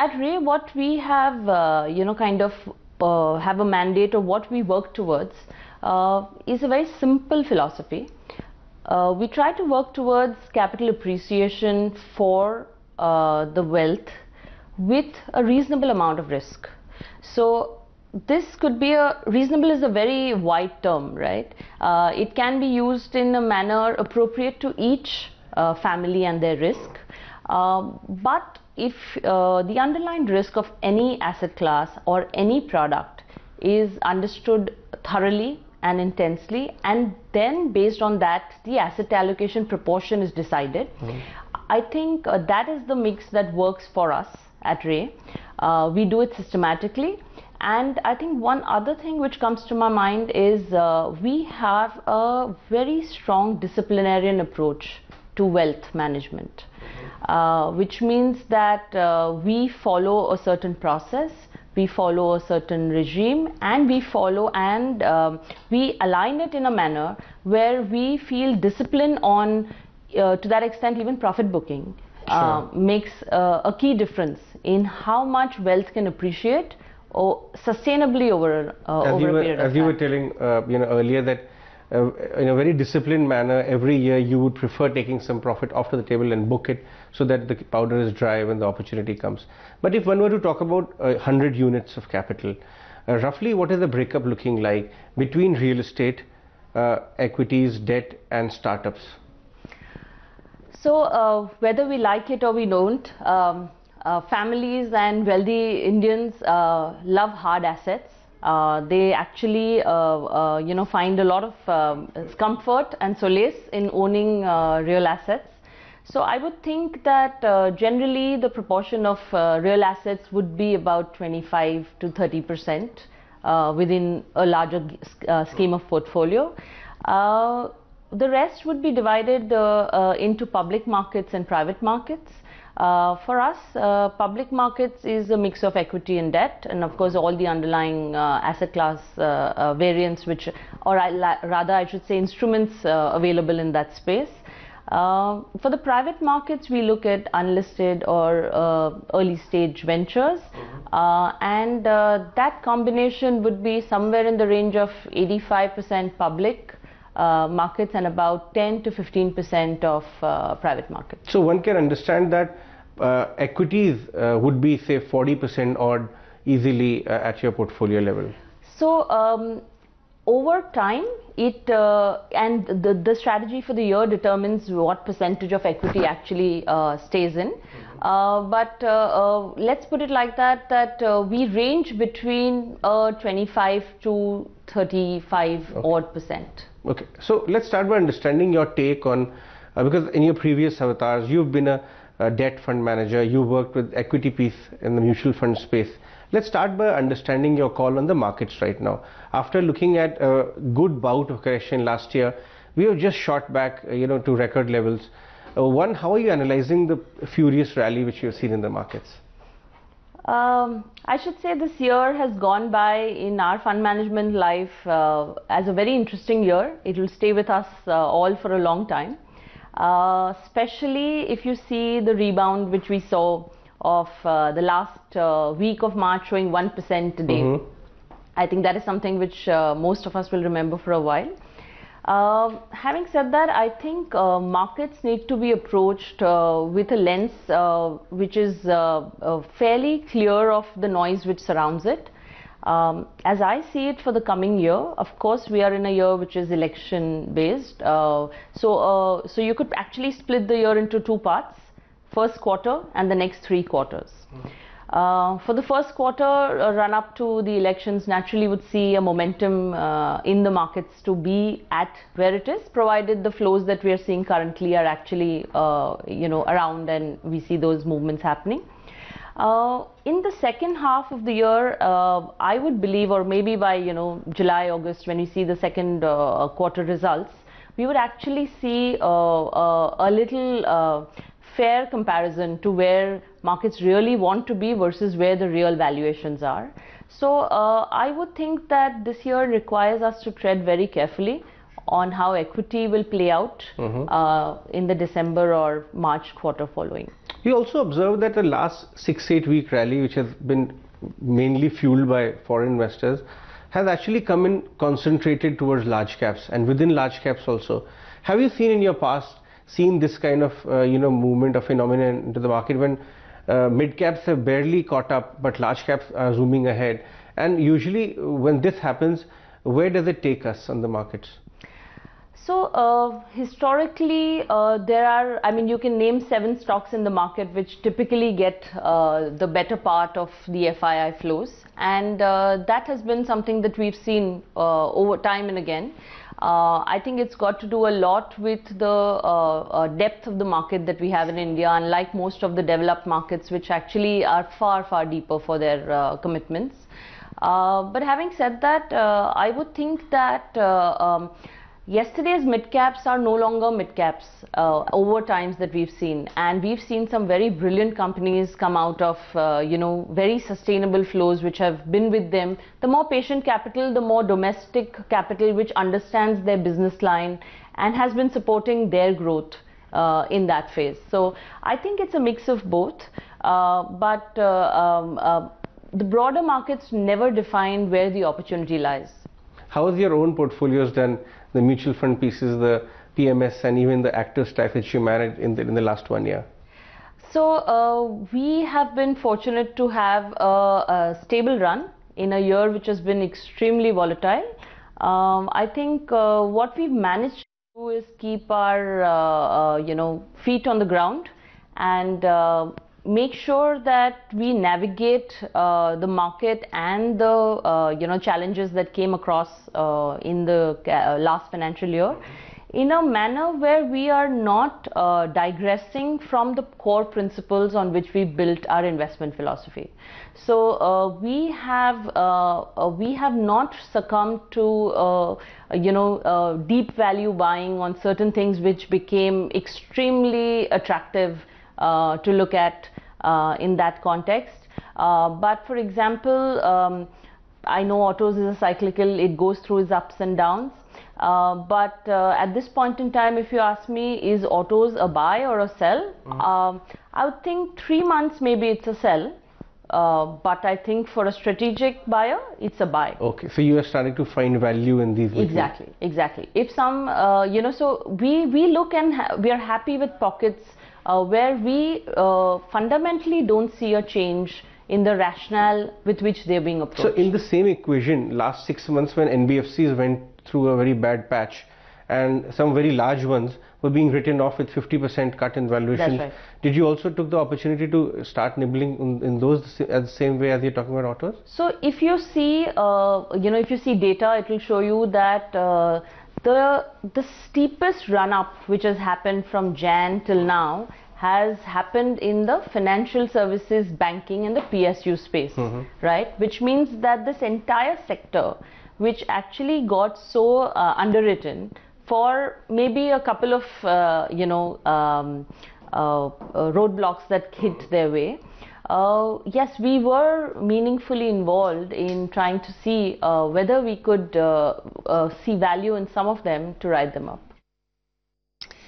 At Ray, what we have, kind of have a mandate, or what we work towards is a very simple philosophy. We try to work towards capital appreciation for the wealth with a reasonable amount of risk. So this could be reasonable is a very wide term, right? It can be used in a manner appropriate to each family and their risk. But if the underlying risk of any asset class or any product is understood thoroughly and intensely, and then based on that the asset allocation proportion is decided, I think that is the mix that works for us at Ray. We do it systematically, and I think one other thing which comes to my mind is we have a very strong disciplinarian approach to wealth management, which means that we follow a certain process, we follow a certain regime, and we we align it in a manner where we feel discipline on, to that extent, even profit booking makes a key difference in how much wealth can appreciate or sustainably over a period of time. As you were telling earlier, that in a very disciplined manner, every year you would prefer taking some profit off the table and book it so that the powder is dry when the opportunity comes. But if one were to talk about 100 units of capital, roughly what is the breakup looking like between real estate, equities, debt and startups? So whether we like it or we don't, families and wealthy Indians love hard assets. They actually find a lot of comfort and solace in owning real assets. So I would think that generally the proportion of real assets would be about 25 to 30% within a larger scheme of portfolio. The rest would be divided into public markets and private markets. For us, public markets is a mix of equity and debt, and of course all the underlying asset class variants, or rather I should say instruments available in that space. For the private markets, we look at unlisted or early stage ventures, and that combination would be somewhere in the range of 85% public markets and about 10 to 15% of private markets. So one can understand that equities would be say 40% odd easily at your portfolio level. So over time, and the strategy for the year determines what percentage of equity actually stays in. But let's put it like that, we range between 25 to 35 odd percent. Okay, so let's start by understanding your take on, because in your previous avatars you've been a debt fund manager, you worked with equity piece in the mutual fund space. Let's start by understanding your call on the markets right now. After looking at a good bout of correction last year, we have just shot back to record levels. One, how are you analyzing the furious rally which you have seen in the markets? I should say this year has gone by in our fund management life as a very interesting year. It will stay with us all for a long time, especially if you see the rebound which we saw of the last week of March showing 1% today. I think that is something which most of us will remember for a while. Having said that, I think markets need to be approached with a lens which is fairly clear of the noise which surrounds it. As I see it for the coming year, of course we are in a year which is election based, so you could actually split the year into two parts, first quarter and the next 3 quarters. For the first quarter, run up to the elections, naturally would see a momentum in the markets to be at where it is, provided the flows that we are seeing currently are actually around and we see those movements happening. In the second half of the year, I would believe, or maybe by July, August, when we see the second quarter results, we would actually see a little fair comparison to where markets really want to be versus where the real valuations are. So I would think that this year requires us to tread very carefully on how equity will play out in the December or March quarter following. We also observed that the last 6-8 week rally, which has been mainly fueled by foreign investors, has actually come in concentrated towards large caps, and within large caps also. Have you seen in your past this kind of movement or phenomenon into the market when mid caps have barely caught up but large caps are zooming ahead? And usually when this happens, where does it take us on the markets? So historically, there are, I mean, you can name 7 stocks in the market which typically get the better part of the FII flows, and that has been something that we've seen over time and again. I think it's got to do a lot with the depth of the market that we have in India, unlike most of the developed markets, which actually are far, far deeper for their commitments. But having said that, I would think that yesterday's mid-caps are no longer mid-caps over times that we've seen, and we've seen some very brilliant companies come out of very sustainable flows which have been with them. The more patient capital, the more domestic capital which understands their business line and has been supporting their growth in that phase. So I think it's a mix of both, but the broader markets never define where the opportunity lies. How is your own portfolios done? The mutual fund pieces, the PMS, and even the active stack that you managed in the last 1 year? So we have been fortunate to have a stable run in a year which has been extremely volatile. I think what we've managed to do is keep our feet on the ground and make sure that we navigate the market and the challenges that came across in the last financial year in a manner where we are not digressing from the core principles on which we built our investment philosophy. So we have not succumbed to deep value buying on certain things which became extremely attractive to look at in that context. But for example, I know autos is a cyclical, it goes through its ups and downs. But at this point in time, if you ask me, is autos a buy or a sell? I would think 3 months maybe it's a sell. But I think for a strategic buyer, it's a buy. Okay, so you are starting to find value in these. Exactly. If some, so we look and we are happy with pockets where we fundamentally don't see a change in the rationale with which they're being approached. So in the same equation, last 6 months when NBFCs went through a very bad patch and some very large ones were being written off with 50% cut in valuation. That's right. Did you also took the opportunity to start nibbling in those the same way as you're talking about autos? So if you see, if you see data, it will show you that the steepest run-up which has happened from Jan till now has happened in the financial services, banking and the PSU space, right? Which means that this entire sector, which actually got so underwritten for maybe a couple of roadblocks that hit their way. Yes, we were meaningfully involved in trying to see whether we could see value in some of them to ride them up.